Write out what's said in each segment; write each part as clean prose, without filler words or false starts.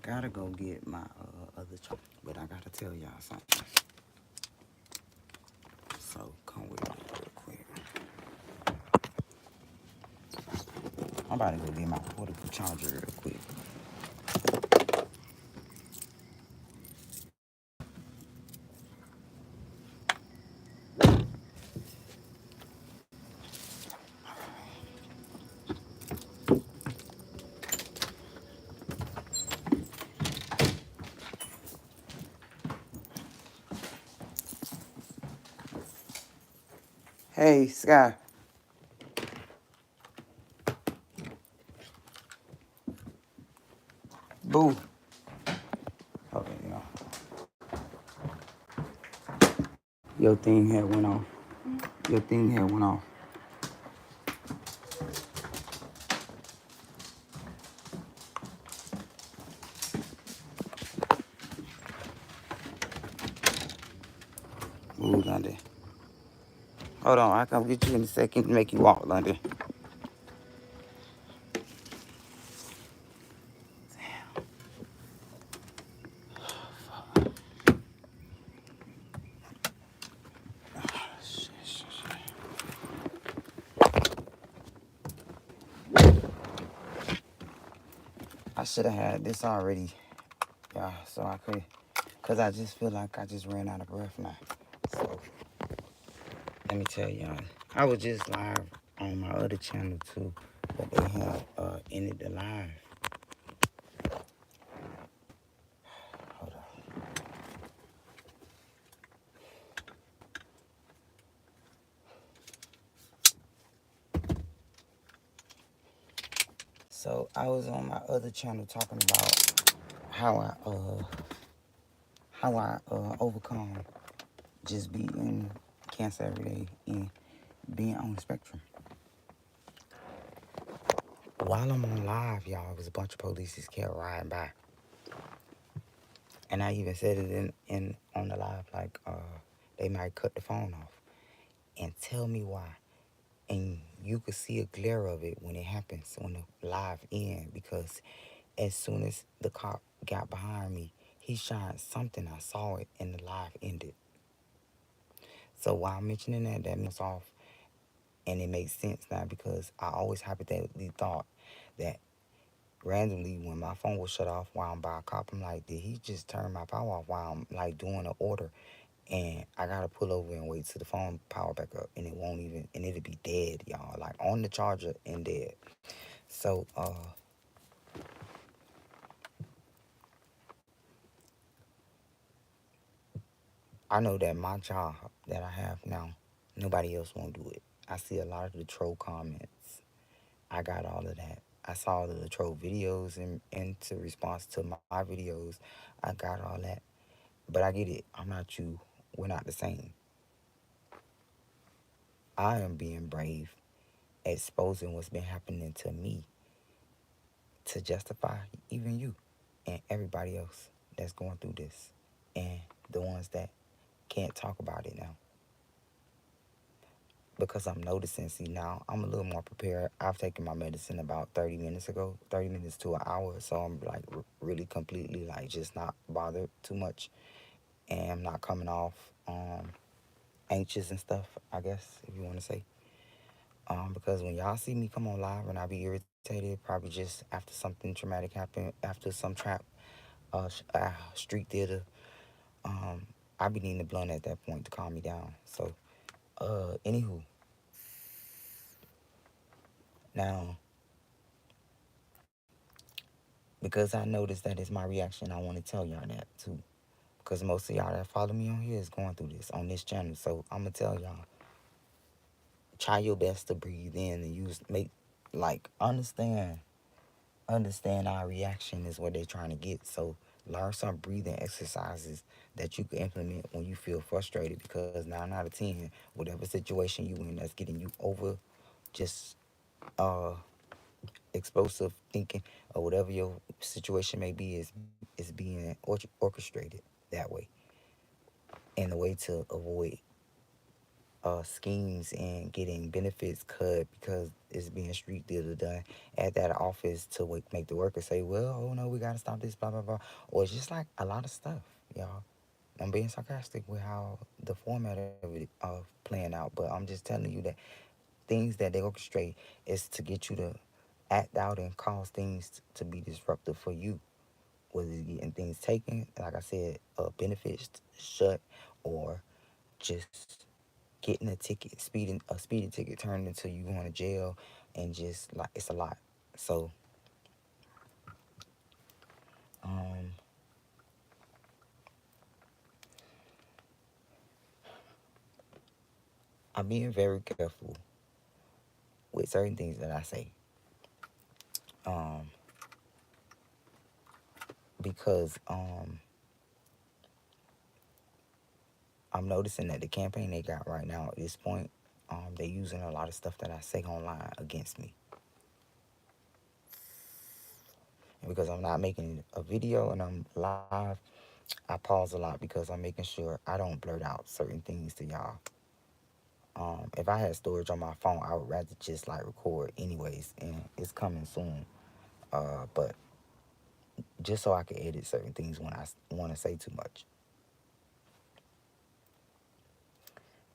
gotta go get my other child, but I gotta tell y'all something. So come with me real quick. I'm about to go get my portable charger real quick. Hey, Sky. Boo. Okay, y'all. Your thing had went off. Your thing had went off. Ooh, London. Hold on, I come get you in a second to make you walk, London. I should have had this already, y'all, so I could, because I just feel like I just ran out of breath now. So, let me tell y'all, I was just live on my other channel too, but they have ended the live. Hold on. So, I was on my other channel talking about how I overcome just beating cancer every day and being on the spectrum. While I'm on live, y'all, because a bunch of police just kept riding by. And I even said it in on the live, like, they might cut the phone off. And tell me why. And you could see a glare of it when it happens on the live end, because as soon as the cop got behind me, he shined something. I saw it and the live ended. So while I'm mentioning that, that means off. And it makes sense now, because I always hypothetically thought that randomly when my phone was shut off while I'm by a cop, I'm like, did he just turn my power off while I'm like doing an order? And I gotta pull over and wait till the phone power back up, and it won't even, and it'll be dead, y'all, like on the charger and dead. So I know that my job that I have now, nobody else won't do it. I see a lot of the troll comments. I got all of that. I saw all of the troll videos and into response to my videos. I got all that. But I get it. I'm not you. We're not the same. I am being brave, exposing what's been happening to me to justify even you and everybody else that's going through this, and the ones that can't talk about it now. Because I'm noticing, see, now I'm a little more prepared. I've taken my medicine about 30 minutes ago, 30 minutes to an hour. So I'm like really completely like just not bothered too much. And I'm not coming off anxious and stuff, I guess, if you want to say. Because when y'all see me come on live and I be irritated, probably just after something traumatic happened, after some trap, street theater, I be needing the blunt at that point to calm me down. So, anywho, now, because I noticed that it's my reaction, I want to tell y'all that too. Because most of y'all that follow me on here is going through this on this channel. So I'm going to tell y'all, try your best to breathe in and understand our reaction is what they're trying to get. So learn some breathing exercises that you can implement when you feel frustrated, because 9 out of 10, whatever situation you in that's getting you over just explosive thinking or whatever your situation may be is being orchestrated that way, and the way to avoid schemes and getting benefits cut because it's being street dealer done at that office to make the worker say, well, oh no, we gotta stop this, blah blah blah. Or it's just like a lot of stuff, y'all. I'm being sarcastic with how the format of it of playing out, but I'm just telling you that things that they orchestrate is to get you to act out and cause things to be disruptive for you, whether it's getting things taken, like I said, benefits shut, or just getting a speeding ticket turned into you going to jail, and just like it's a lot. So um, I'm being very careful with certain things that I say, um, because I'm noticing that the campaign they got right now at this point, they using a lot of stuff that I say online against me. And because I'm not making a video and I'm live, I pause a lot because I'm making sure I don't blurt out certain things to y'all. If I had storage on my phone, I would rather just like record anyways, and it's coming soon. But just so I can edit certain things when I want to say too much.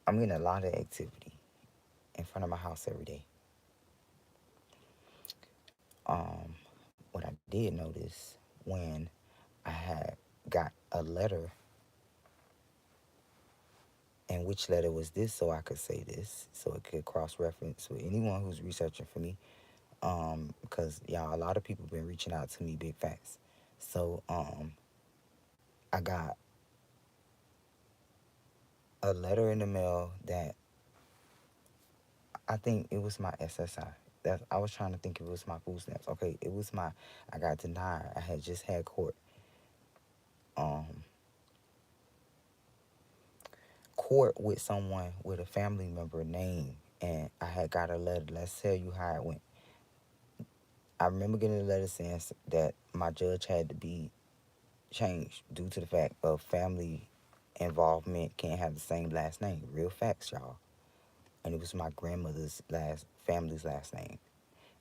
I'm getting a lot of activity in front of my house every day. Um, what I did notice when I had got a letter, and which letter was this, so I could say this, so it could cross reference with anyone who's researching for me. Because y'all, a lot of people been reaching out to me, big facts. So I got a letter in the mail that I think it was my SSI. That I was trying to think if it was my food stamps. Okay, it was my. I got denied. I had just had um, court with someone with a family member name, and I had got a letter. Let's tell you how it went. I remember getting a letter saying that my judge had to be changed due to the fact of family involvement can't have the same last name. Real facts, y'all. And it was my grandmother's family's last name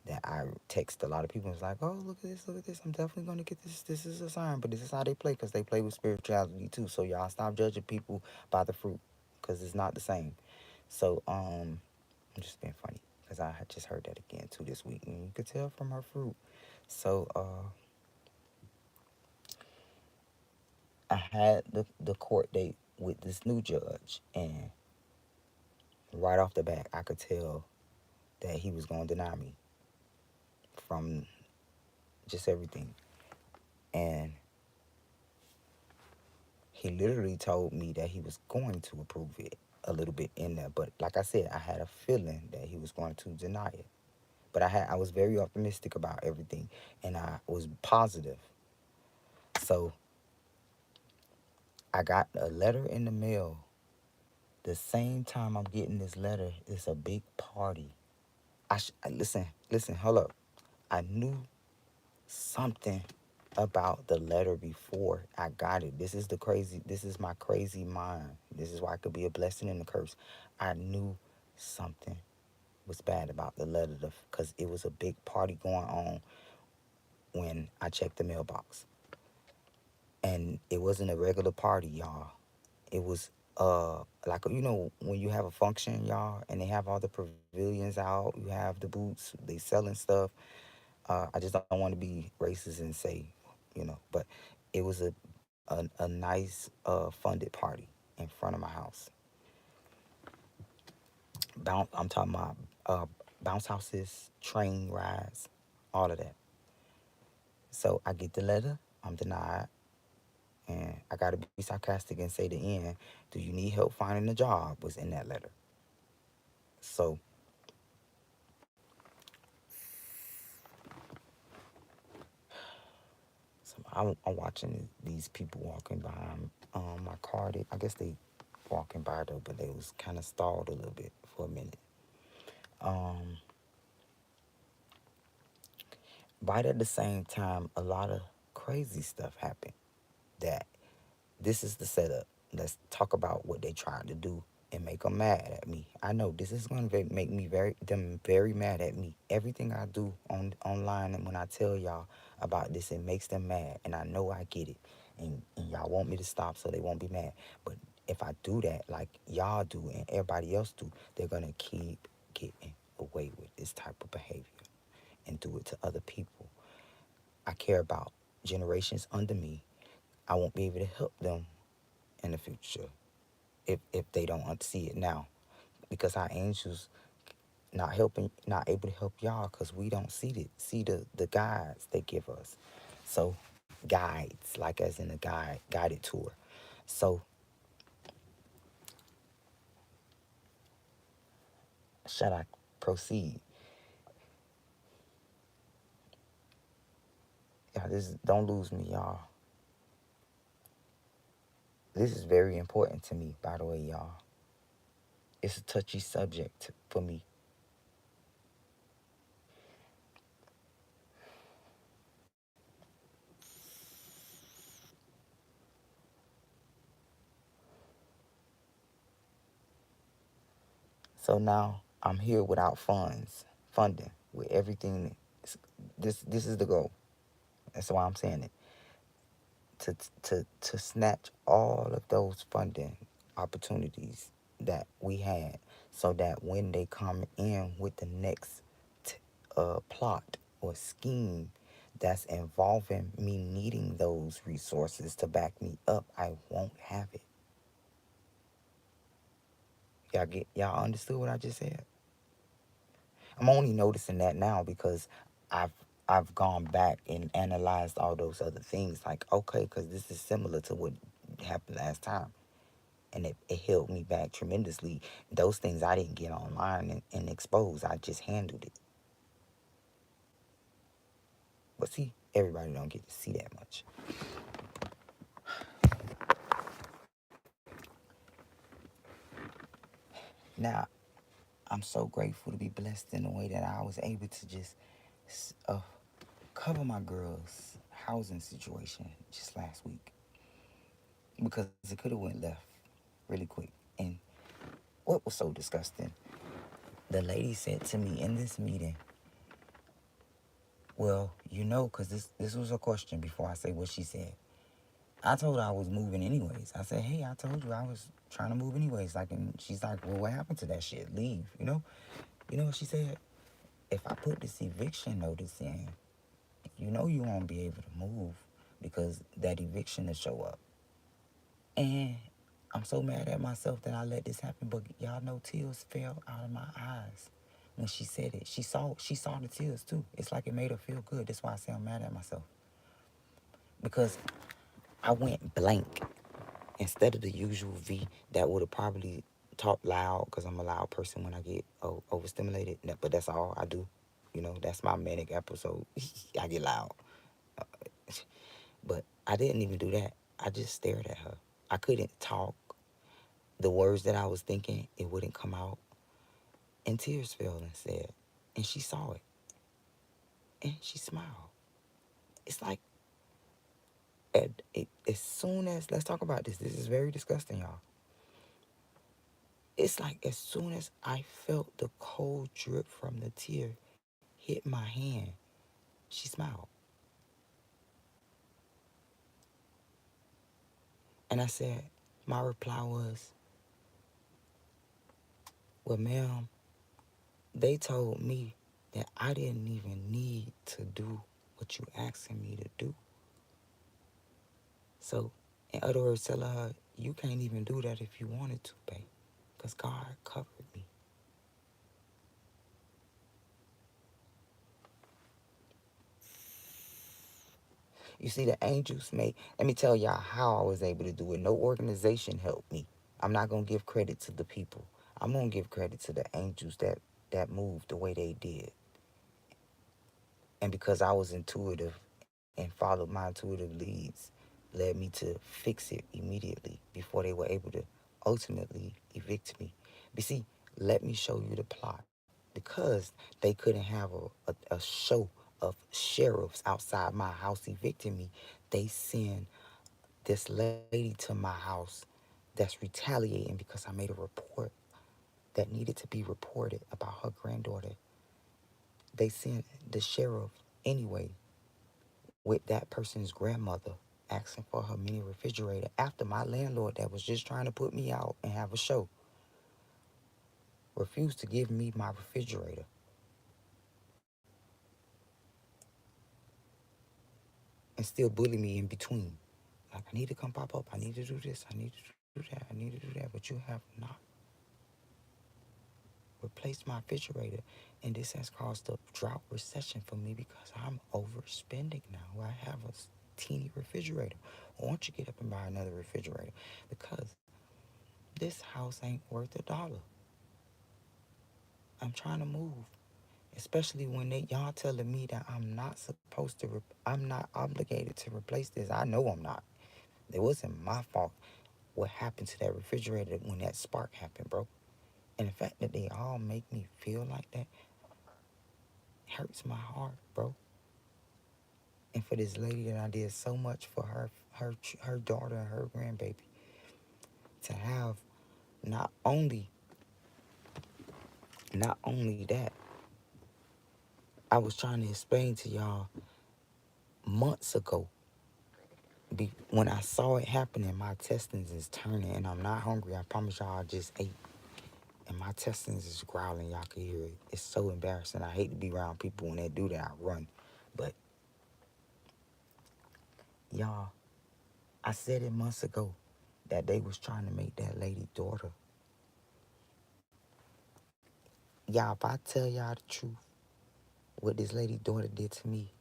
that I text a lot of people and was like, oh, look at this, look at this. I'm definitely going to get this. This is a sign, but this is how they play, because they play with spirituality too. So y'all stop judging people by the fruit, because it's not the same. So I'm just being funny because I had just heard that again too this week, and you could tell from her fruit. So I had the court date with this new judge, and right off the bat, I could tell that he was going to deny me from just everything. And he literally told me that he was going to approve it a little bit in there. But like I said, I had a feeling that he was going to deny it. But I was very optimistic about everything, and I was positive. So I got a letter in the mail. The same time I'm getting this letter, it's a big party. Listen, hold up. I knew something about the letter before I got it. This is my crazy mind. This is why it could be a blessing and a curse. I knew something was bad about the letter because it was a big party going on when I checked the mailbox. And it wasn't a regular party, y'all. It was like, when you have a function, y'all, and they have all the pavilions out, you have the booths, they selling stuff. I just don't want to be racist and say, but it was a nice funded party in front of my house. I'm talking about bounce houses, train rides, all of that. So I get the letter, I'm denied, and I gotta be sarcastic and say the end. Do you need help finding a job? Was in that letter. So I'm watching these people walking by my car. I guess they walking by though, but they was kind of stalled a little bit for a minute. Um, right at the same time, a lot of crazy stuff happened. That this is the setup. Let's talk about what they tried to do and make them mad at me. I know this is going to make me very mad at me. Everything I do on online, and when I tell y'all about this, it makes them mad, and I know I get it, and y'all want me to stop so they won't be mad. But if I do that, like y'all do and everybody else do, they're gonna keep getting away with this type of behavior and do it to other people. I care about generations under me. I won't be able to help them in the future if they don't see it now, because our angels not able to help y'all because we don't see the guides they give us. So guides, like as in a guided tour. So should I proceed? Yeah, this don't lose me, y'all. This is very important to me, by the way, y'all. It's a touchy subject for me. So now I'm here without funding, with everything. This is the goal. That's why I'm saying it. To snatch all of those funding opportunities that we had, so that when they come in with the next plot or scheme that's involving me needing those resources to back me up, I won't have it. Y'all understood what I just said? I'm only noticing that now because I've I've gone back and analyzed all those other things. Like, okay, because this is similar to what happened last time, and it held me back tremendously. Those things I didn't get online and expose. I just handled it. But see, everybody don't get to see that much. Now, I'm so grateful to be blessed in a way that I was able to just uh, cover my girl's housing situation just last week, because it could have went left really quick. And what was so disgusting, the lady said to me in this meeting, well, because this was a question before I say what she said. I told her I was moving anyways. I said, hey, I told you I was trying to move anyways. Like, and she's like, well, what happened to that shit? Leave, You know what she said? If I put this eviction notice in, you won't be able to move because that eviction will show up. And I'm so mad at myself that I let this happen. But y'all know tears fell out of my eyes when she said it. She saw the tears too. It's like it made her feel good. That's why I say I'm mad at myself. Because I went blank instead of the usual V that would have probably talked loud, because I'm a loud person when I get overstimulated. But that's all I do. That's my manic episode. I get loud. But I didn't even do that. I just stared at her. I couldn't talk. The words that I was thinking, it wouldn't come out. And tears fell instead. And she saw it. And she smiled. It's like, as soon as, let's talk about this. This is very disgusting, y'all. It's like as soon as I felt the cold drip from the tear hit my hand, she smiled. And I said, my reply was, well, ma'am, they told me that I didn't even need to do what you asking me to do. So, in other words, tell her, you can't even do that if you wanted to, babe, because God covered me. You see, the angels let me tell y'all how I was able to do it. No organization helped me. I'm not going to give credit to the people. I'm going to give credit to the angels that moved the way they did. And because I was intuitive and followed my intuitive leads, led me to fix it immediately before they were able to ultimately evict me. But see, let me show you the plot. Because they couldn't have a show of sheriffs outside my house evicting me, they send this lady to my house that's retaliating because I made a report that needed to be reported about her granddaughter. They sent the sheriff anyway with that person's grandmother asking for her mini refrigerator after my landlord that was just trying to put me out and have a show refused to give me my refrigerator and still bully me in between. Like, I need to come pop up. I need to do this. I need to do that. I need to do that. But you have not replaced my refrigerator. And this has caused a drought recession for me because I'm overspending now. I have a teeny refrigerator. Why don't you get up and buy another refrigerator? Because this house ain't worth $1. I'm trying to move. Especially when y'all telling me that I'm not supposed to, I'm not obligated to replace this. I know I'm not. It wasn't my fault what happened to that refrigerator when that spark happened, bro. And the fact that they all make me feel like that hurts my heart, bro. And for this lady that I did so much for her daughter and her grandbaby to have not only that, I was trying to explain to y'all months ago. When I saw it happening, my intestines is turning, and I'm not hungry. I promise y'all, I just ate, and my intestines is growling. Y'all can hear it. It's so embarrassing. I hate to be around people when they do that. I run, but y'all, I said it months ago that they was trying to make that lady daughter. Y'all, if I tell y'all the truth, what this lady daughter did to me,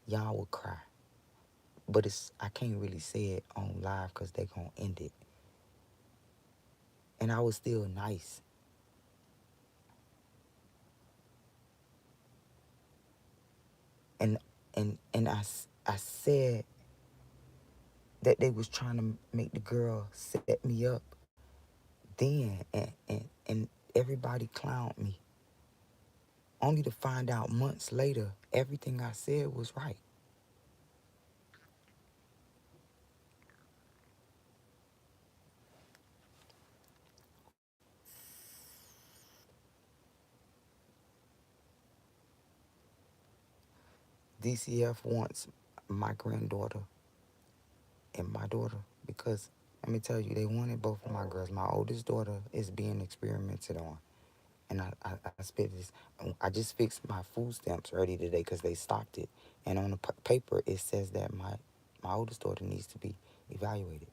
y'all would cry. But I can't really say it on live because they gonna end it. And I was still nice. And I said that they was trying to make the girl set me up then, and everybody clowned me. Only to find out months later, everything I said was right. DCF wants my granddaughter and my daughter because let me tell you, they wanted both of my girls. My oldest daughter is being experimented on. And I spit this. I just fixed my food stamps early today because they stopped it. And on the paper, it says that my oldest daughter needs to be evaluated.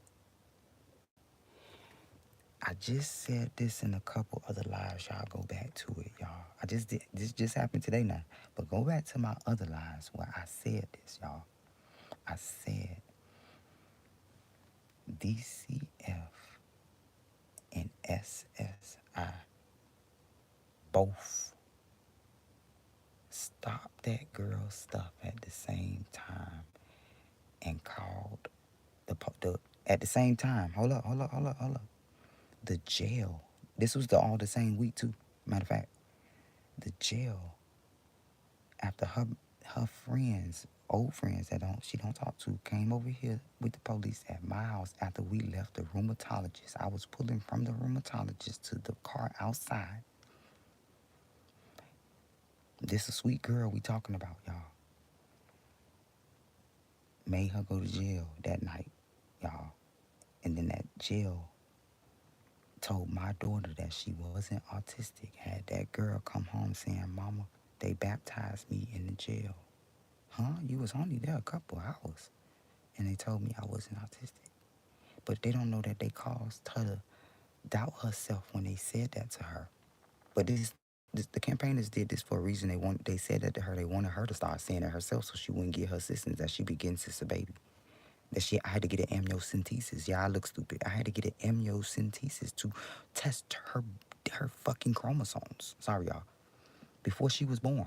I just said this in a couple other lives. Y'all go back to it, y'all. I just did. This just happened today now. But go back to my other lives where I said this, y'all. I said DCF and SSI both stopped that girl's stuff at the same time and called the at the same time. Hold up. The jail. This was all the same week too. Matter of fact, the jail after her friends, old friends that she don't talk to, came over here with the police at my house after we left the rheumatologist. I was pulling from the rheumatologist to the car outside. This a sweet girl we talking about, y'all. Made her go to jail that night, y'all. And then that jail told my daughter that she wasn't autistic. Had that girl come home saying, Mama, they baptized me in the jail. Huh? You was only there a couple hours. And they told me I wasn't autistic. But they don't know that they caused her to doubt herself when they said that to her. But the campaigners did this for a reason. They said that to her. They wanted her to start saying it herself so she wouldn't get her assistance that she begins since a baby. I had to get an amniocentesis. Yeah, I look stupid. I had to get an amniocentesis to test her fucking chromosomes. Sorry, y'all. Before she was born.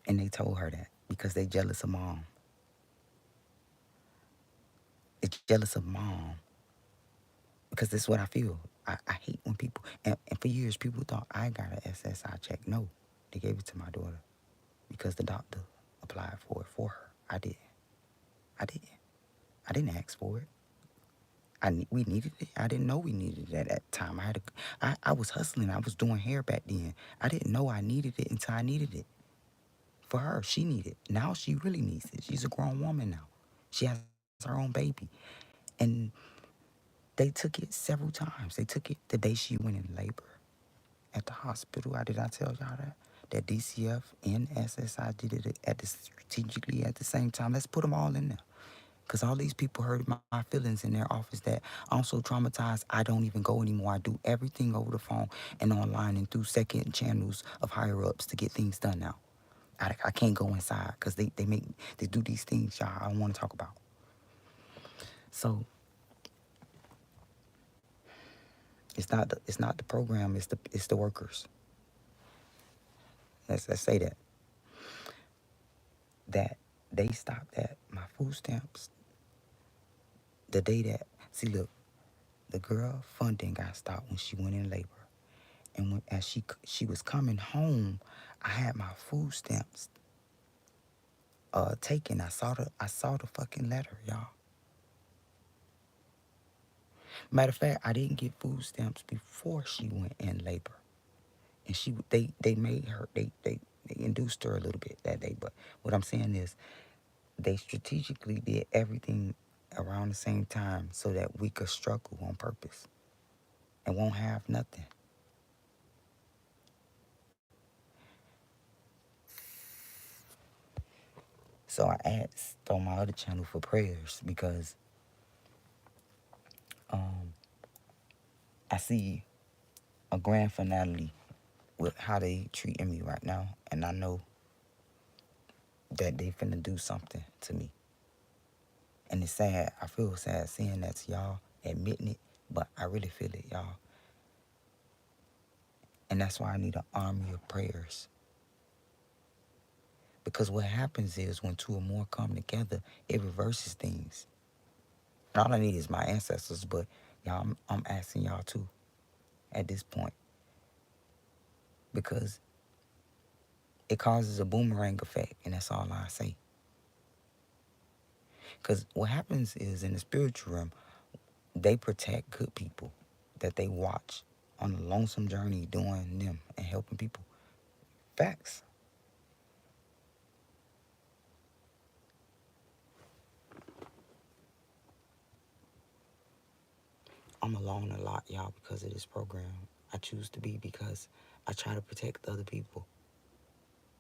And they told her that because they jealous of mom. It's jealous of mom. Because this is what I feel. I hate when people, and for years, people thought I got an SSI check. No, they gave it to my daughter because the doctor applied for it for her. I didn't. I didn't ask for it. We needed it. I didn't know we needed it at that time. I was hustling. I was doing hair back then. I didn't know I needed it until I needed it for her. She needed it. Now she really needs it. She's a grown woman now. She has her own baby, and they took it several times. They took it the day she went in labor at the hospital. Did I tell y'all that? That DCF and SSI did it strategically at the same time. Let's put them all in there. Because all these people hurt my feelings in their office that I'm so traumatized, I don't even go anymore. I do everything over the phone and online and through second channels of higher ups to get things done now. I can't go inside because they do these things, y'all, I don't want to talk about. So it's not the program, it's the workers. Let's say that they stopped at my food stamps the day that, see, look, the girl funding got stopped when she went in labor. And as she was coming home, I had my food stamps taken. I saw the fucking letter, y'all. Matter of fact, I didn't get food stamps before she went in labor. And they made her, they induced her a little bit that day. But what I'm saying is they strategically did everything around the same time so that we could struggle on purpose and won't have nothing. So I asked on my other channel for prayers because um, I see a grand finale with how they treating me right now, and I know that they finna do something to me. And it's sad. I feel sad seeing that to y'all, admitting it, but I really feel it, y'all. And that's why I need an army of prayers. Because what happens is when two or more come together, it reverses things. And all I need is my ancestors, but y'all, I'm asking y'all too at this point. Because it causes a boomerang effect, and that's all I say. Because what happens is in the spiritual realm, they protect good people that they watch on a lonesome journey doing them and helping people. Facts. I'm alone a lot, y'all, because of this program. I choose to be because I try to protect other people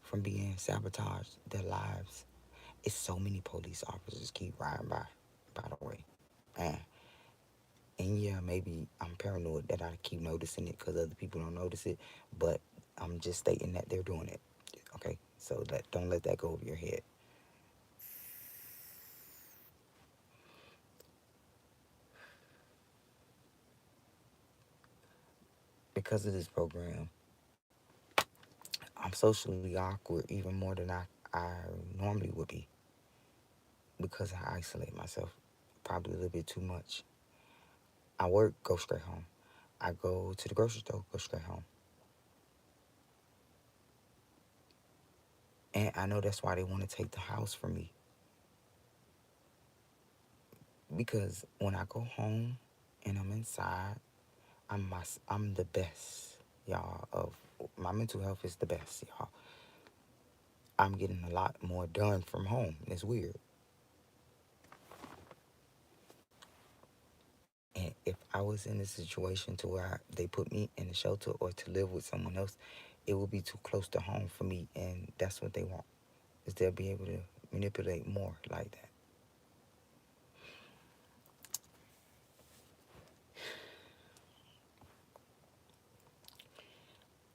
from being sabotaged, their lives. It's so many police officers keep riding by the way. And, and yeah, maybe I'm paranoid that I keep noticing it because other people don't notice it, but I'm just stating that they're doing it. Okay, so don't let that go over your head. Because of this program, I'm socially awkward even more than I normally would be because I isolate myself probably a little bit too much. I work, go straight home. I go to the grocery store, go straight home. And I know that's why they want to take the house from me. Because when I go home and I'm inside, I'm the best, y'all. Of my mental health is the best, y'all. I'm getting a lot more done from home. It's weird. And if I was in a situation to where they put me in a shelter or to live with someone else, it would be too close to home for me. And that's what they want, is they'll be able to manipulate more like that.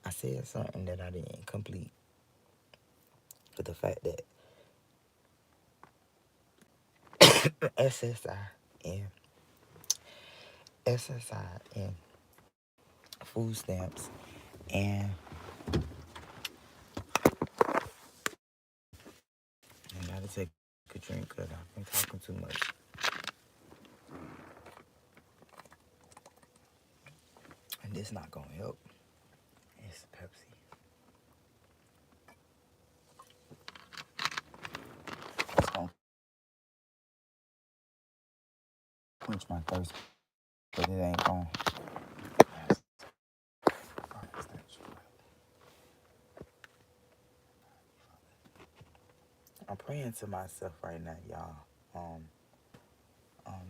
I said something that I didn't complete. But the fact that SSI and and food stamps and I gotta take a drink because I've been talking too much. And this not gonna help. It's Pepsi. It's gonna quench my thirst. but it ain't going. I'm praying to myself right now, y'all.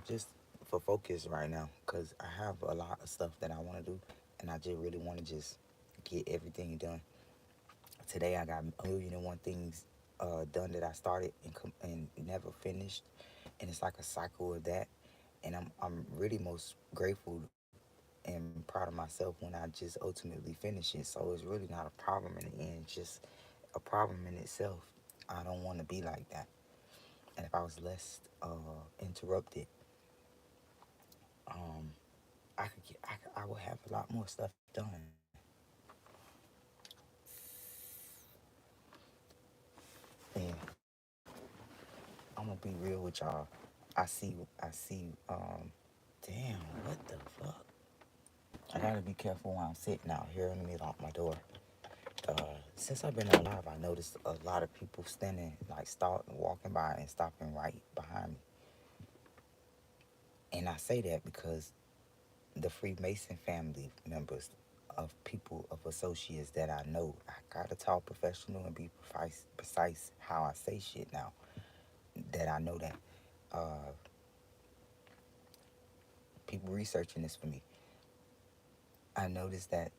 Just for focus right now, cause I have a lot of stuff that I want to do, and I just really want to just get everything done. Today I got a million and one things done that I started and never finished, and it's like a cycle of that. And I'm really most grateful and proud of myself when I just ultimately finish it. So it's really not a problem in the end, it's just a problem in itself. I don't want to be like that. And if I was less interrupted, um, I would have a lot more stuff done. And I'm gonna be real with y'all. I see. Damn, what the fuck? I gotta be careful when I'm sitting out here. Let me lock my door. Since I've been alive, I noticed a lot of people standing, like, starting, walking by and stopping right behind me. And I say that because the Freemason family members of people, of associates that I know, I gotta talk professional and be precise how I say shit now. That I know that uh, people researching this for me. I noticed that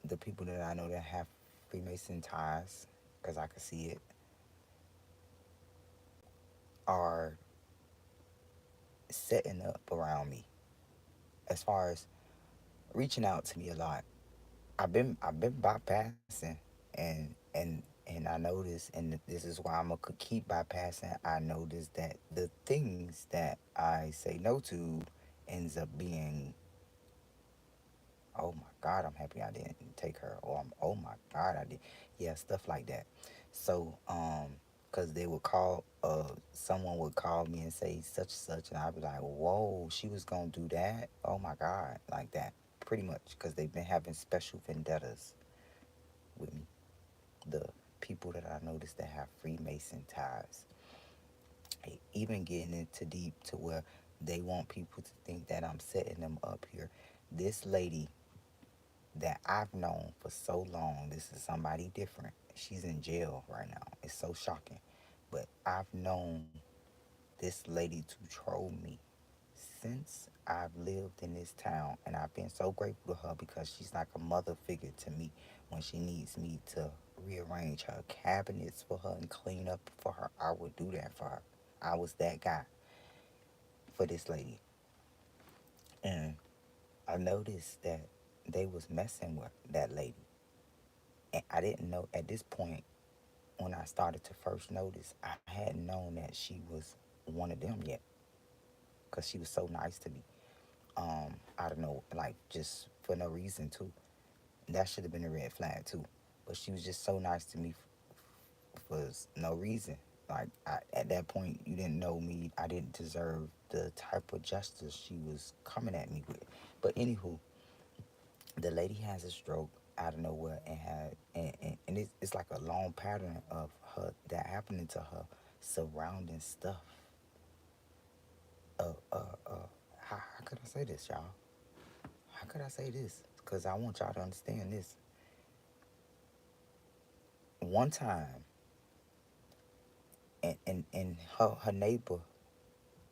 the people that I know that have Freemason ties, because I can see it, are setting up around me as far as reaching out to me a lot. I've been bypassing, and I noticed, and this is why I'm gonna keep bypassing. I noticed that the things that I say no to ends up being, oh my God, I'm happy I didn't take her, or oh my God, I did, yeah, stuff like that. So because they would call, someone would call me and say such and such, and I'd be like, whoa, she was gonna do that, oh my God, like that, pretty much, because they've been having special vendettas with me. The people that I noticed that have Freemason ties, even getting into deep to where they want people to think that I'm setting them up here. This lady that I've known for so long, this is somebody different. She's in jail right now. It's so shocking. But I've known this lady to troll me since I've lived in this town, and I've been so grateful to her because she's like a mother figure to me. When she needs me to rearrange her cabinets for her and clean up for her, I would do that for her. I was that guy for this lady. And I noticed that they was messing with that lady. And I didn't know at this point, when I started to first notice, I hadn't known that she was one of them yet, because she was so nice to me. I don't know, like, just for no reason too. That should have been a red flag too. But she was just so nice to me for no reason. Like, at that point, you didn't know me. I didn't deserve the type of justice she was coming at me with. But anywho, the lady has a stroke out of nowhere, and and it's like a long pattern of her that happening to her, surrounding stuff. Uh, uh, uh, how could I say this, y'all? How could I say this? Because I want y'all to understand this. One time, and her neighbor,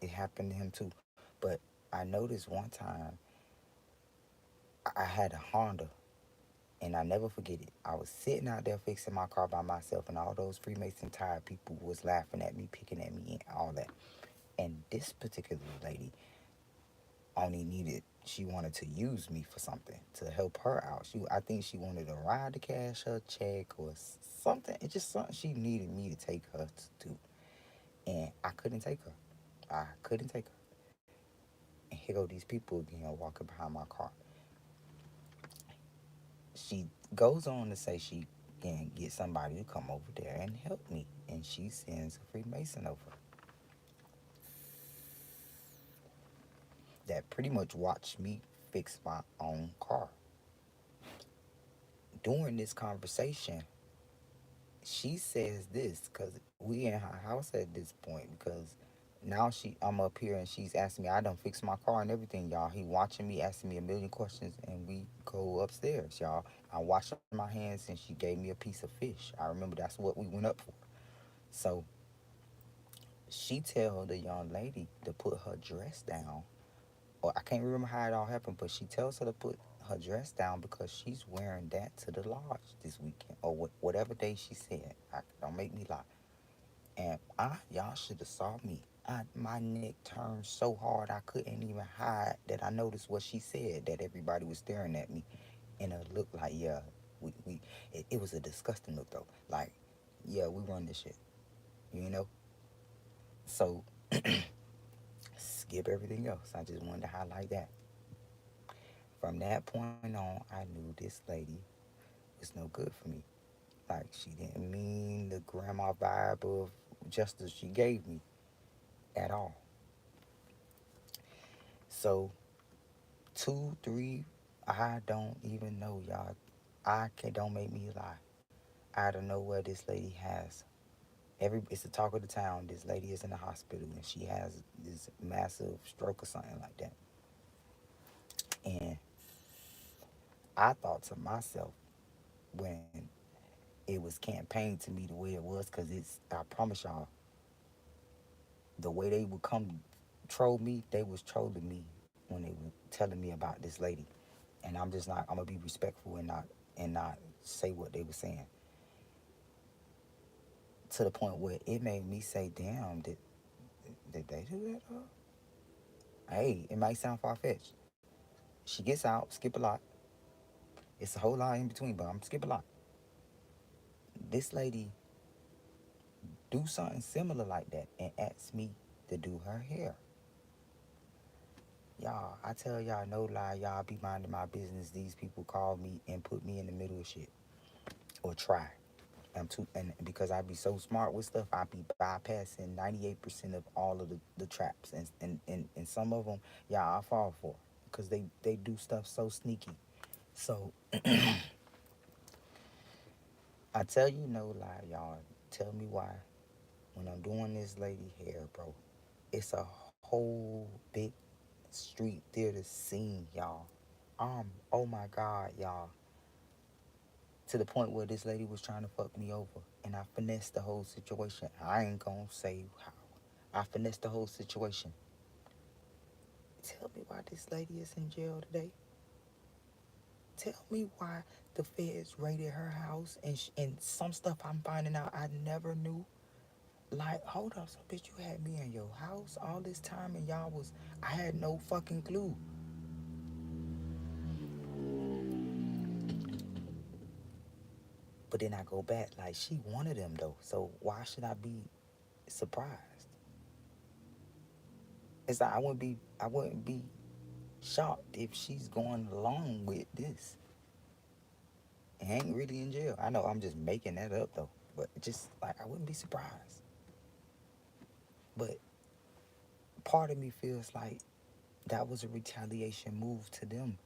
it happened to him too. But I noticed one time, I had a Honda, and I never forget it. I was sitting out there fixing my car by myself, and all those Freemason tired people was laughing at me, picking at me, and all that. And this particular lady only needed, she wanted to use me for something to help her out. I think she wanted a ride to cash her check or something. It's just something she needed me to take her to do, and I couldn't take her. I couldn't take her. And here go these people again walking behind my car. She goes on to say she can get somebody to come over there and help me, and she sends a Freemason over that pretty much watched me fix my own car. During this conversation, she says this, because we in her house at this point, because Now I'm up here and she's asking me. I done fixed my car and everything, y'all. He watching me, asking me a million questions, and we go upstairs, y'all. I washed my hands and she gave me a piece of fish. I remember that's what we went up for. So she tell the young lady to put her dress down, or I can't remember how it all happened, but she tells her to put her dress down because she's wearing that to the lodge this weekend or whatever day she said. Don't make me lie. And y'all should have saw me. My neck turned so hard I couldn't even hide that I noticed what she said. That everybody was staring at me, and it looked like it was a disgusting look though. Like, yeah, we run this shit, you know. So skip everything else. I just wanted to highlight that. From that point on, I knew this lady was no good for me. Like, she didn't mean the grandma vibe of justice she gave me at all. So two, three, I don't even know, y'all. Don't make me lie. I don't know where this lady has it's the talk of the town. This lady is in the hospital and she has this massive stroke or something like that. And I thought to myself when it was campaigned to me the way it was, because I promise y'all, the way they would come troll me, they was trolling me when they were telling me about this lady. And I'm just not, I'm gonna be respectful and not say what they were saying. To the point where it made me say, damn, did they do that? Hey, it might sound far fetched. She gets out, skip a lot. It's a whole lot in between, but I'm skip a lot. This lady do something similar like that and asks me to do her hair. Y'all, I tell y'all no lie, y'all be minding my business. These people call me and put me in the middle of shit. Or try. And because I be so smart with stuff, I be bypassing 98% of all of the traps. And some of them, y'all, I fall for. Because they do stuff so sneaky. So, I tell you no lie, y'all. Tell me why. When I'm doing this lady hair, bro, it's a whole big street theater scene, y'all. Oh my God, y'all. To the point where this lady was trying to fuck me over. And I finessed the whole situation. I ain't gonna say how. I finessed the whole situation. Tell me why this lady is in jail today. Tell me why the feds raided her house and some stuff I'm finding out I never knew. Like, hold up, so bitch, you had me in your house all this time and I had no fucking clue. But then I go back, like, she wanted them though, so why should I be surprised? It's like I wouldn't be shocked if she's going along with this and ain't really in jail. I know I'm just making that up though, but just like I wouldn't be surprised. But part of me feels like that was a retaliation move to them,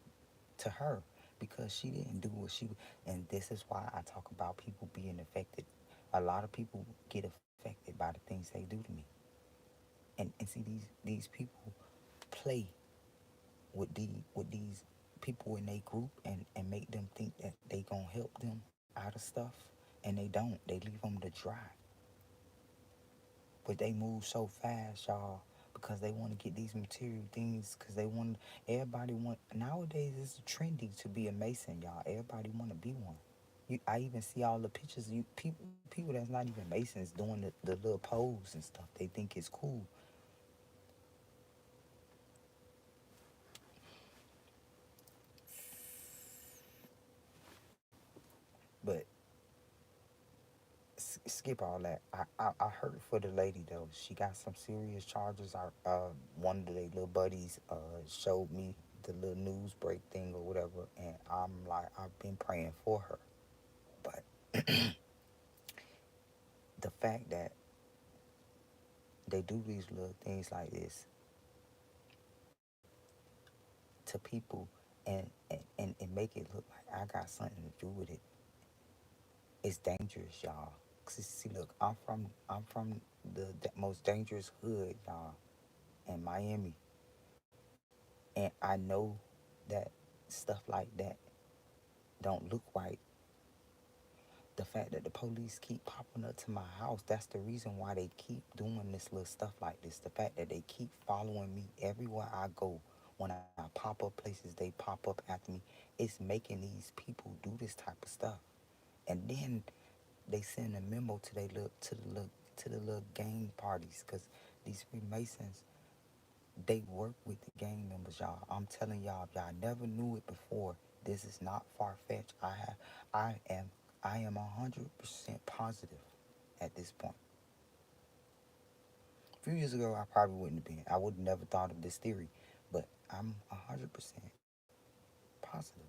to her, because she didn't do what she. And this is why I talk about people being affected. A lot of people get affected by the things they do to me, and see these people play with these people in their group and make them think that they gonna help them out of stuff, and they don't. They leave them to dry. But they move so fast, y'all, because they want to get these material things. Because they want everybody want nowadays. It's trendy to be a mason, y'all. Everybody want to be one. I even see all the pictures. People that's not even masons doing the little pose and stuff. They think it's cool, but skip all that. I heard for the lady though. She got some serious charges. One of their little buddies showed me the little news break thing or whatever, and I'm like, I've been praying for her. But the fact that they do these little things like this to people and make it look like I got something to do with it, it's dangerous, y'all. See, look, I'm from the most dangerous hood, y'all, in Miami. And I know that stuff like that don't look right. The fact that the police keep popping up to my house, that's the reason why they keep doing this little stuff like this. The fact that they keep following me everywhere I go. When I pop up places, they pop up after me. It's making these people do this type of stuff. And then they send a memo to they look to the little gang parties, because these Freemasons, they work with the gang members, y'all. I'm telling y'all, if y'all never knew it before, this is not far fetched. I am I am 100% positive at this point. A few years ago, I probably wouldn't have been. I would have never thought of this theory, but I'm 100% positive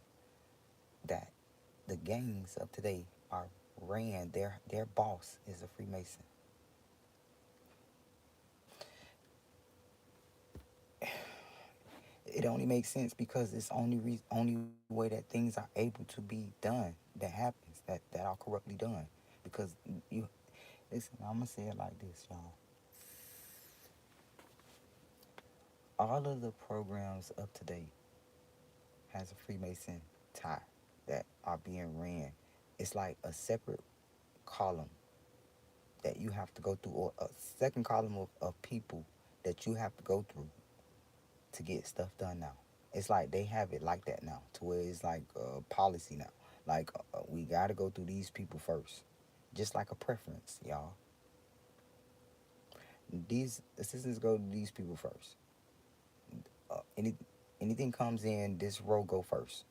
that the gangs of today are ran. Their boss is a Freemason. It only makes sense because it's only way that things are able to be done, that happens, that are corruptly done. Because you listen, I'm gonna say it like this, y'all. All of the programs up to date has a Freemason tie that are being ran. It's like a separate column that you have to go through, or a second column of people that you have to go through to get stuff done now. It's like they have it like that now, to where it's like policy now. Like we got to go through these people first, just like a preference, y'all. These assistants go to these people first. Any anything comes in, this row go first.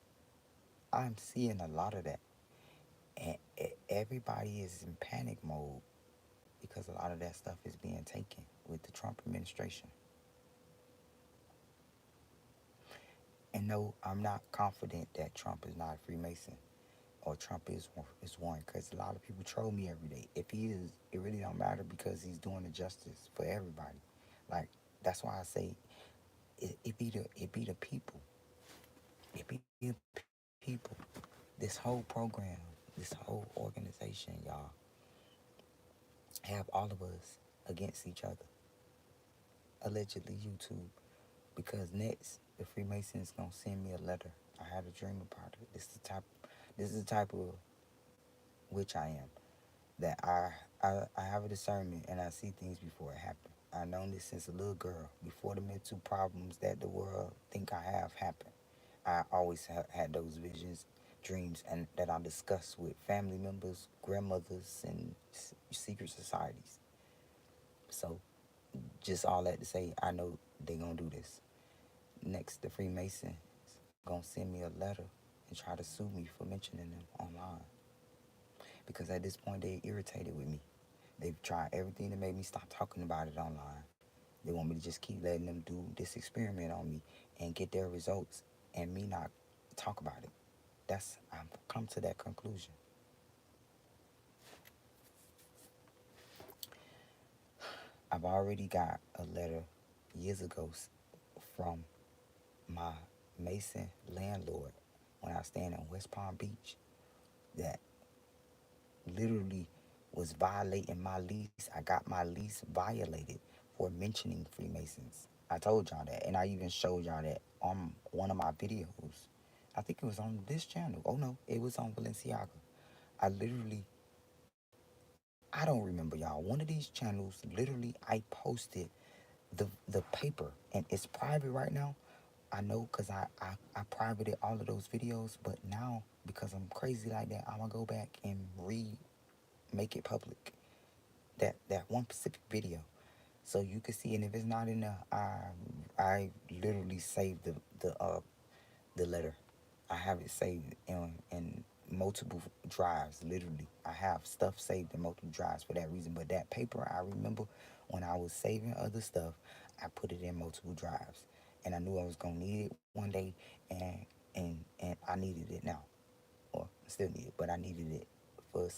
I'm seeing a lot of that, and everybody is in panic mode because a lot of that stuff is being taken with the Trump administration. And no, I'm not confident that Trump is not a Freemason, or Trump is one, because a lot of people troll me every day. If he is, it really don't matter, because he's doing the justice for everybody. Like, that's why I say it be the people. It be the people. This whole program, this whole organization, y'all, have all of us against each other. Allegedly, YouTube. Because next, the Freemasons gonna send me a letter. I had a dream about it. This is the type of witch I am. That I have a discernment, and I see things before it happen. I've known this since a little girl, before the mental problems that the world think I have happened. I always had those visions, dreams, and that I discussed with family members, grandmothers, and secret societies. So, just all that to say, I know they gonna do this. Next, the Freemasons gonna send me a letter and try to sue me for mentioning them online. Because at this point, they irritated with me. They've tried everything to make me stop talking about it online. They want me to just keep letting them do this experiment on me and get their results, and me not talk about it. I've come to that conclusion. I've already got a letter years ago from my Mason landlord when I was staying in West Palm Beach, that literally was violating my lease. I got my lease violated for mentioning Freemasons. I told y'all that, and I even showed y'all that on one of my videos. I think it was on this channel. Oh no, it was on Balenciaga. I literally, I don't remember, y'all. One of these channels, literally, I posted the paper, and it's private right now. I know, because I privated all of those videos, but now, because I'm crazy like that, I'm gonna go back and make it public. That one specific video, so you can see. And if it's not in there, I literally saved the letter. I have it saved in multiple drives. Literally, I have stuff saved in multiple drives for that reason. But that paper, I remember when I was saving other stuff, I put it in multiple drives, and I knew I was gonna need it one day, and I needed it now, or still need it, but I needed it for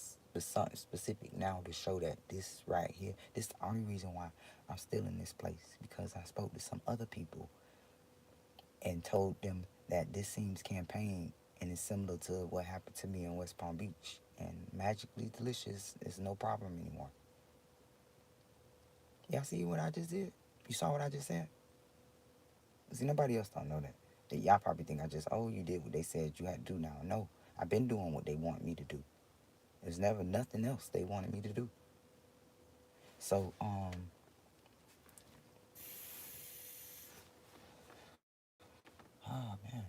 something specific now, to show that this right here, this is the only reason why I'm still in this place, because I spoke to some other people and told them that this seems campaign, and it's similar to what happened to me in West Palm Beach, and Magically Delicious is no problem anymore. Y'all see what I just did? You saw what I just said? See, nobody else don't know that. Y'all probably think I just, oh, you did what they said you had to do now. No, I've been doing what they want me to do. There's never nothing else they wanted me to do. So, oh man,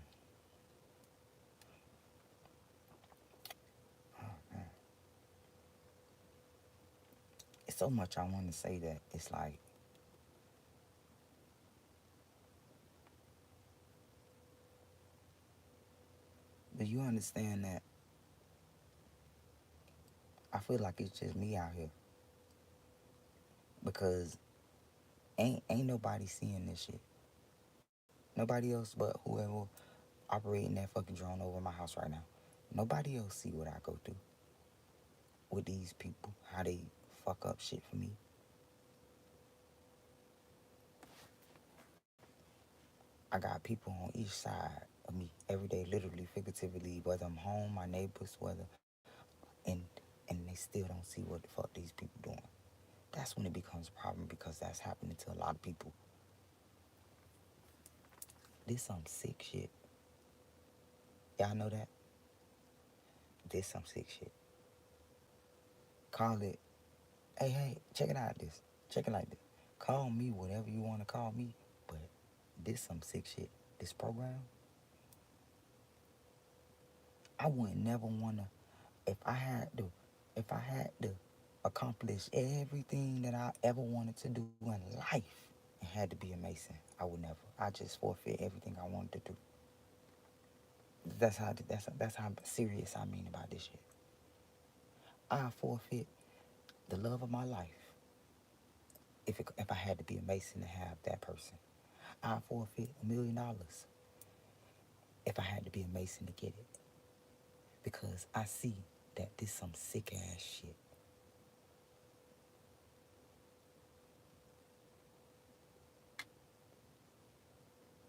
it's so much I want to say that it's like, do you understand that I feel like it's just me out here because ain't nobody seeing this shit. Nobody else but whoever operating that fucking drone over my house right now. Nobody else see what I go through with these people, how they fuck up shit for me. I got people on each side of me every day, literally, figuratively, whether I'm home, my neighbors, whether and and they still don't see what the fuck these people doing. That's when it becomes a problem because that's happening to a lot of people. This some sick shit. Y'all know that? This some sick shit. Call it, hey, check it out this. Check it like this. Call me whatever you want to call me, but this some sick shit. This program, I wouldn't never wanna if I had to if I had to accomplish everything that I ever wanted to do in life and had to be a Mason, I would never. I just forfeit everything I wanted to do. That's how serious I mean about this shit. I forfeit the love of my life if I had to be a Mason to have that person. I forfeit $1 million if I had to be a Mason to get it because I see that this some sick ass shit.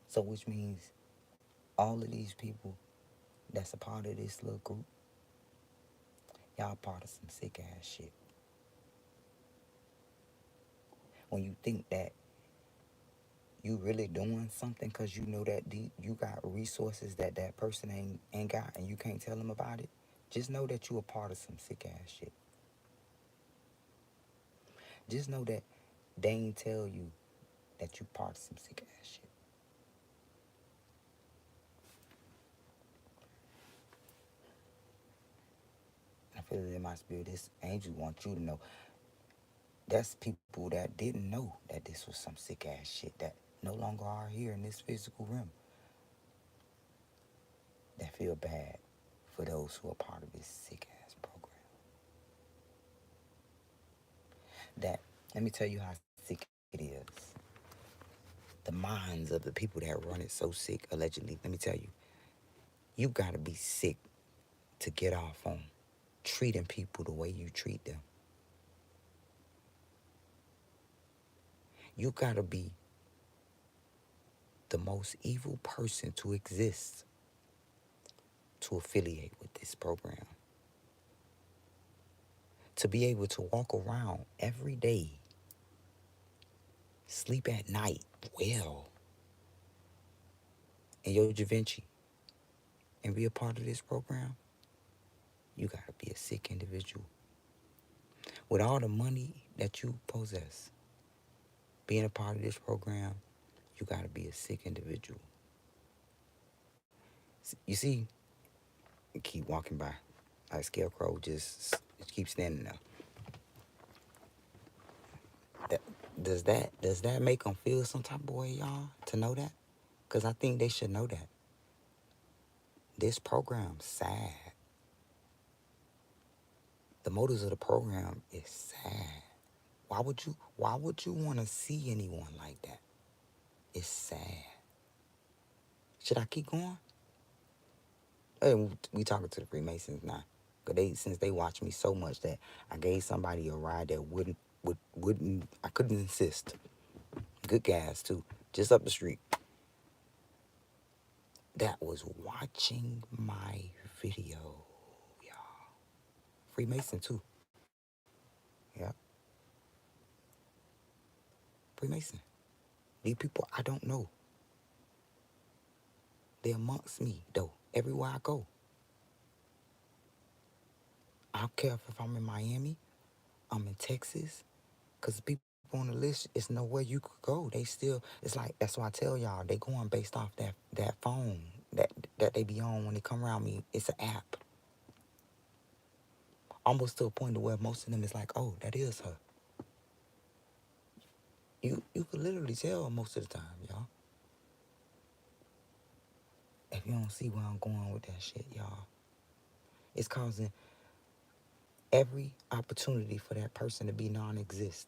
So which means all of these people that's a part of this little group, y'all part of some sick ass shit. When you think that you really doing something because you know that you got resources that that person ain't got and you can't tell them about it, just know that you a part of some sick ass shit. Just know that they ain't tell you that you part of some sick ass shit. I feel it in my spirit. This angel wants you to know. That's people that didn't know that this was some sick ass shit that no longer are here in this physical realm that feel bad for those who are part of this sick ass program. That, let me tell you how sick it is. The minds of the people that run it so sick, allegedly. Let me tell you, you gotta be sick to get off on treating people the way you treat them. You gotta be the most evil person to exist to affiliate with this program. To be able to walk around every day, sleep at night well, in your Da Vinci, and be a part of this program, you gotta be a sick individual. With all the money that you possess, being a part of this program, you gotta be a sick individual. You see, you keep walking by, like Scarecrow just keep standing there. That, does that make them feel some type of way, y'all, to know that? Because I think they should know that. This program's sad. The motives of the program is sad. Why would you want to see anyone like that? It's sad. Should I keep going? Hey, we talking to the Freemasons now. Cause since they watch me so much that I gave somebody a ride that wouldn't I couldn't insist. Good gas too. Just up the street. That was watching my video, y'all. Freemason too. Yeah. Freemason. These people I don't know. They're amongst me though. Everywhere I go. I don't care if I'm in Miami, I'm in Texas, because people on the list, it's nowhere you could go. They still, it's like, that's why I tell y'all, they going based off that phone that they be on when they come around me. It's an app. Almost to a point to where most of them is like, oh, that is her. You could literally tell most of the time, y'all. If you don't see where I'm going with that shit, y'all, it's causing every opportunity for that person to be non-exempt.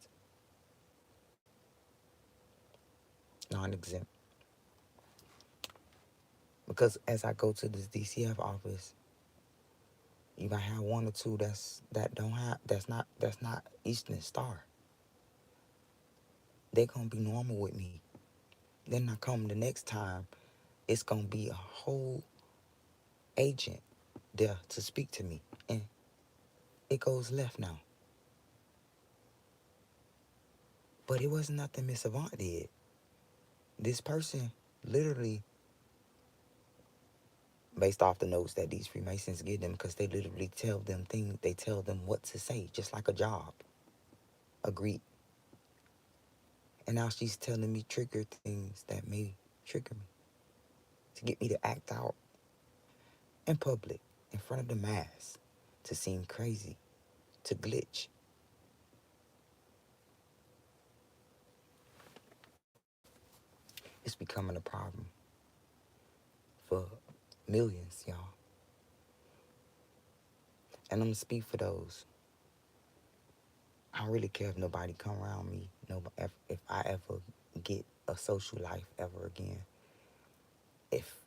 Because as I go to this DCF office, you might have one or two that's not Eastern Star. They're gonna be normal with me. Then I come the next time, it's gonna be a whole agent there to speak to me, and it goes left now. But it wasn't nothing Miss Avant did. This person literally, based off the notes that these Freemasons give them, because they literally tell them things, they tell them what to say, just like a job. Agreed. And now she's telling me trigger things that may trigger me to get me to act out in public, in front of the mass, to seem crazy, to glitch. It's becoming a problem for millions, y'all. And I'm gonna speak for those. I don't really care if nobody come around me. Nobody, if I ever get a social life ever again. If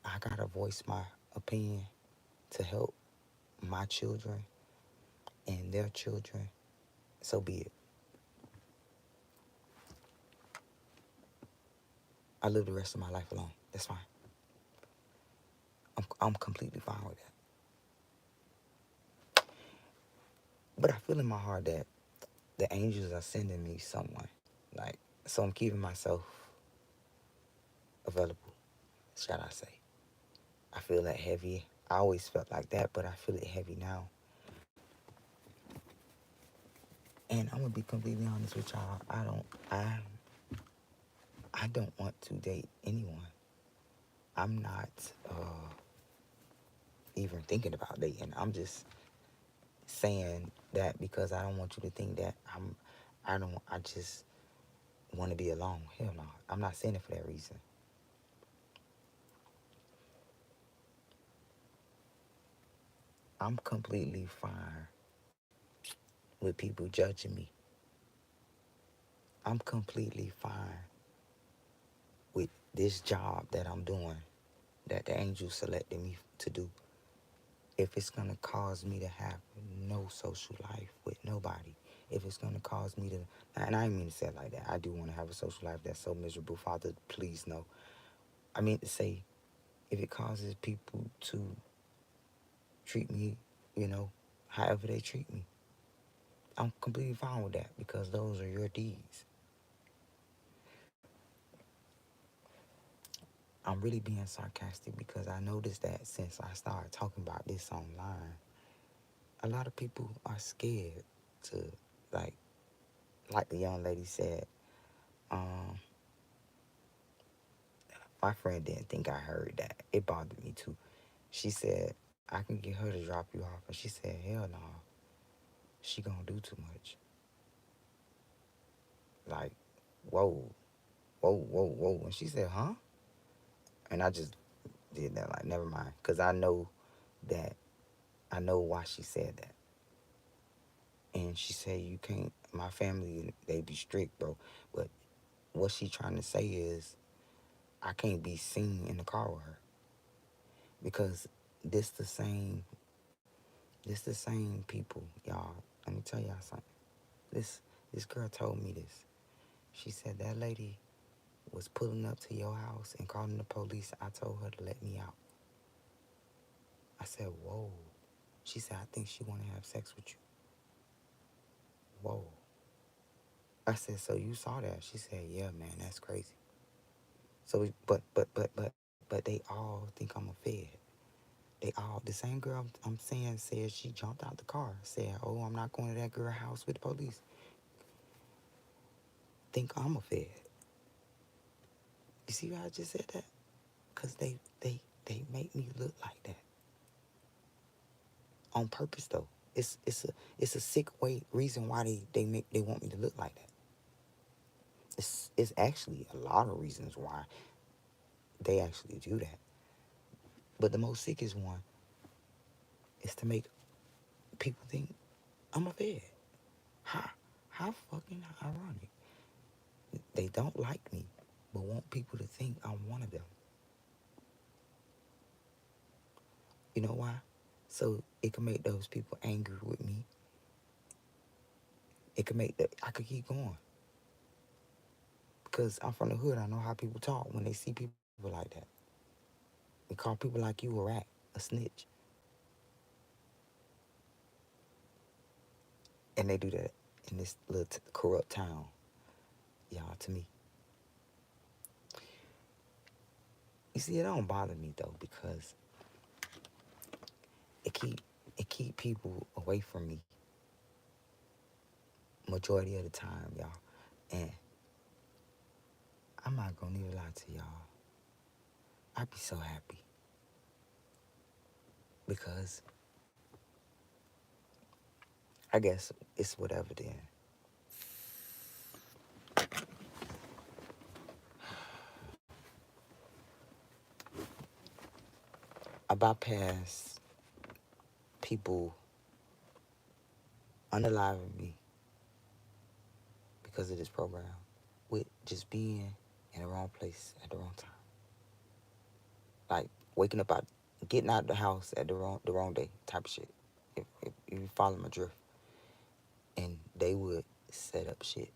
I gotta voice my opinion to help my children and their children, so be it. I live the rest of my life alone. That's fine. I'm completely fine with that. But I feel in my heart that the angels are sending me someone. Like, so I'm keeping myself available, shall I say. I feel that heavy. I always felt like that, but I feel it heavy now. And I'm gonna be completely honest with y'all. I don't want to date anyone. I'm not even thinking about dating. I'm just saying that because I don't want you to think that I just want to be alone. Hell no. I'm not saying it for that reason. I'm completely fine with people judging me. I'm completely fine with this job that I'm doing, that the angels selected me to do. If it's going to cause me to have no social life with nobody, if it's going to cause me to, and I didn't mean to say it like that. I do want to have a social life that's so miserable. Father, please no. I mean to say, if it causes people to treat me, however they treat me, I'm completely fine with that because those are your deeds. I'm really being sarcastic because I noticed that since I started talking about this online, a lot of people are scared to, like the young lady said, um, my friend didn't think I heard that. It bothered me too. She said, I can get her to drop you off. And she said, hell no. She gonna do too much. Like, whoa, whoa, whoa, whoa. And she said, huh? And I just did that, like, never mind. Because that, I know why she said that. And she said, you can't, my family, they be strict, bro. But what she trying to say is, I can't be seen in the car with her. Because this the same people, y'all. Let me tell y'all something. This girl told me this. She said that lady was pulling up to your house and calling the police. I told her to let me out. I said, whoa. She said, I think she want to have sex with you. Whoa. I said, so you saw that? She said, yeah, man, that's crazy. So, but they all think I'm a fed. They all, the same girl I'm saying said she jumped out the car, said, oh, I'm not going to that girl house with the police. Think I'm a fed. You see why I just said that? Because they make me look like that on purpose, though. It's a sick way reason why they want me to look like that. It's actually a lot of reasons why they actually do that. But the most sickest one is to make people think I'm a fed. How how fucking ironic. They don't like me, but want people to think I'm one of them. You know why? So it can make those people angry with me. It can make that I could keep going. Because I'm from the hood, I know how people talk when they see people like that. They call people like you a rat, a snitch. And they do that in this little corrupt town, y'all, to me. You see, it don't bother me though, because it keep it keep people away from me majority of the time, y'all. And I'm not gonna even lie to y'all. I'd be so happy because I guess it's whatever then. I bypass people unaliving me because of this program with just being in the wrong place at the wrong time. Like waking up out, getting out of the house at the wrong day type of shit. If you follow my drift, and they would set up shit,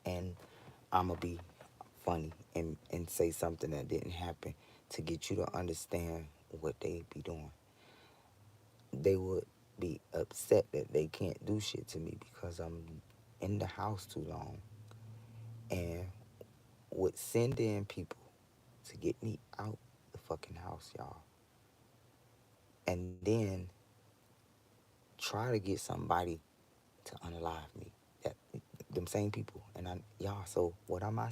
and I'ma be funny and say something that didn't happen to get you to understand what they be doing. They would be upset that they can't do shit to me because I'm in the house too long, and would send in people to get me out the fucking house, y'all. And then try to get somebody to unalive me. That them same people. And y'all, so what am I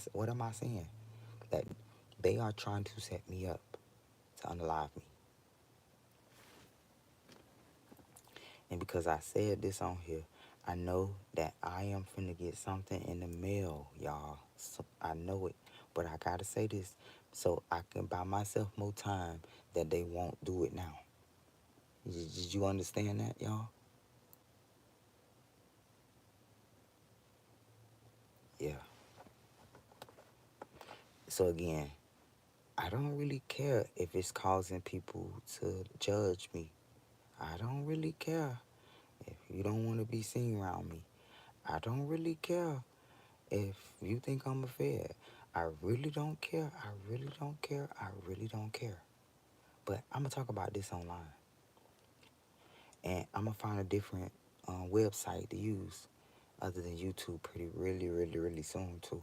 saying? That they are trying to set me up to unalive me. And because I said this on here, I know that I am finna get something in the mail, y'all. So I know it. But I gotta say this so I can buy myself more time that they won't do it now. Did you understand that, y'all? Yeah. So again, I don't really care if it's causing people to judge me. I don't really care if you don't want to be seen around me. I don't really care if you think I'm a fed. I really don't care. I really don't care. I really don't care. But I'm going to talk about this online. And I'm going to find a different website to use other than YouTube pretty really soon too.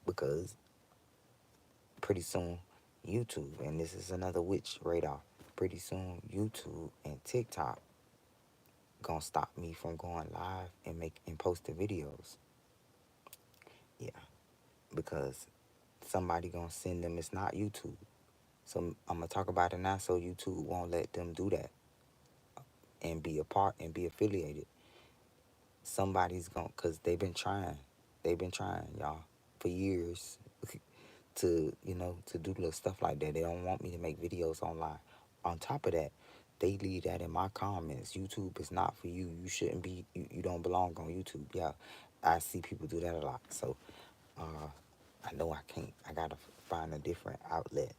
Because pretty soon YouTube, and this is another witch radar, pretty soon YouTube and TikTok gonna stop me from going live and posting videos. Yeah, because somebody gonna send them. It's not YouTube, so I'm gonna talk about it now, so YouTube won't let them do that and be a part and be affiliated. Somebody's gonna, cause they've been trying, y'all, for years to to do little stuff like that. They don't want me to make videos online. On top of that, they leave that in my comments. YouTube is not for you. You shouldn't be. You don't belong on YouTube. Yeah, I see people do that a lot. So I know I can't. I gotta find a different outlet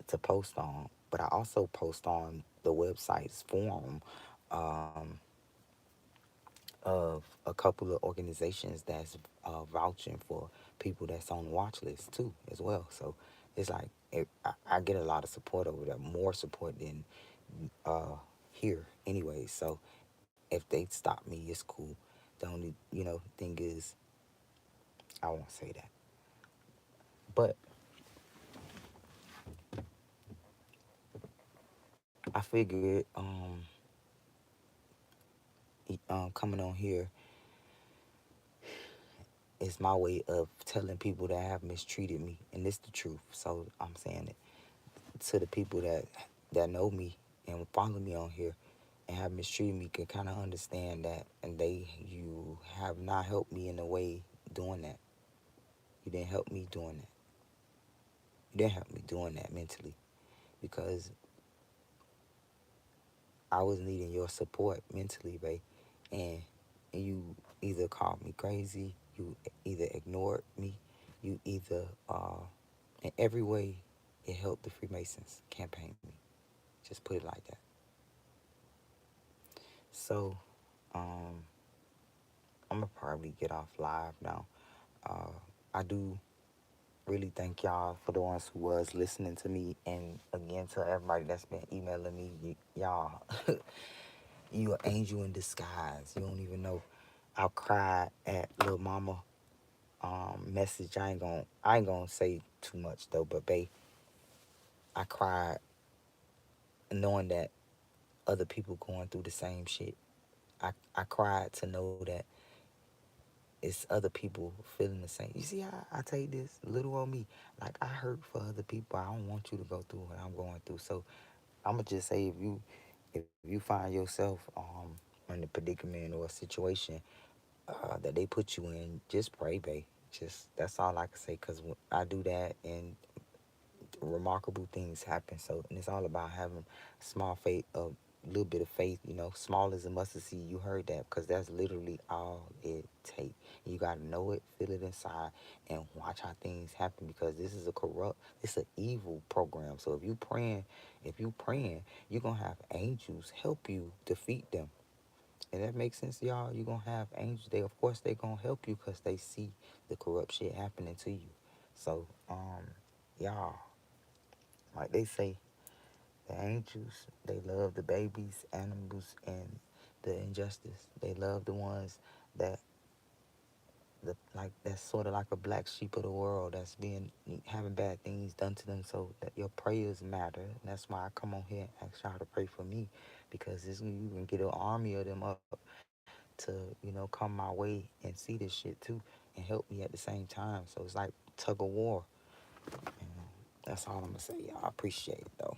to post on. But I also post on the website's forum of a couple of organizations that's vouching for people that's on the watch list too, as well. So it's like I get a lot of support over there, more support than here anyway. So if they stop me, it's cool. The only thing is, I won't say that. But I figured coming on here is my way of telling people that have mistreated me, and it's the truth. So I'm saying it to the people that know me and follow me on here and have mistreated me can kind of understand that, and you have not helped me in a way doing that. You didn't help me doing that. You didn't help me doing that mentally because I was needing your support mentally, babe, and you either called me crazy, you either ignored me, you either in every way it helped the Freemasons campaign me. Just put it like that. So, um, I'm gonna probably get off live now. Uh, I do really thank y'all for the ones who was listening to me, and again to everybody that's been emailing me, y'all, you an angel in disguise. You don't even know. I cried at Lil Mama message. I ain't gonna say too much though, but babe, I cried knowing that other people going through the same shit. I cried to know that it's other people feeling the same. You see how I take this little on me? Like I hurt for other people. I don't want you to go through what I'm going through. So I'ma just say if you find yourself in a predicament or a situation that they put you in, just pray, babe. Just that's all I can say. Cause I do that, and remarkable things happen. So, and it's all about having small faith, a little bit of faith. Small as a mustard seed. You heard that, because that's literally all it takes. You gotta know it, feel it inside, and watch how things happen. Because this is a corrupt, it's an evil program. So if you praying, you're gonna have angels help you defeat them. And that makes sense, y'all. You're gonna have angels. They, of course, they gonna help you because they see the corrupt shit happening to you. So, y'all, like they say, the angels, they love the babies, animals, and the injustice. They love the ones that that's sort of like a black sheep of the world that's being having bad things done to them. So that your prayers matter. And that's why I come on here and ask y'all to pray for me, because this you can get an army of them up to come my way and see this shit too and help me at the same time. So it's like tug of war. You know, that's all I'm gonna say, y'all. I appreciate it though.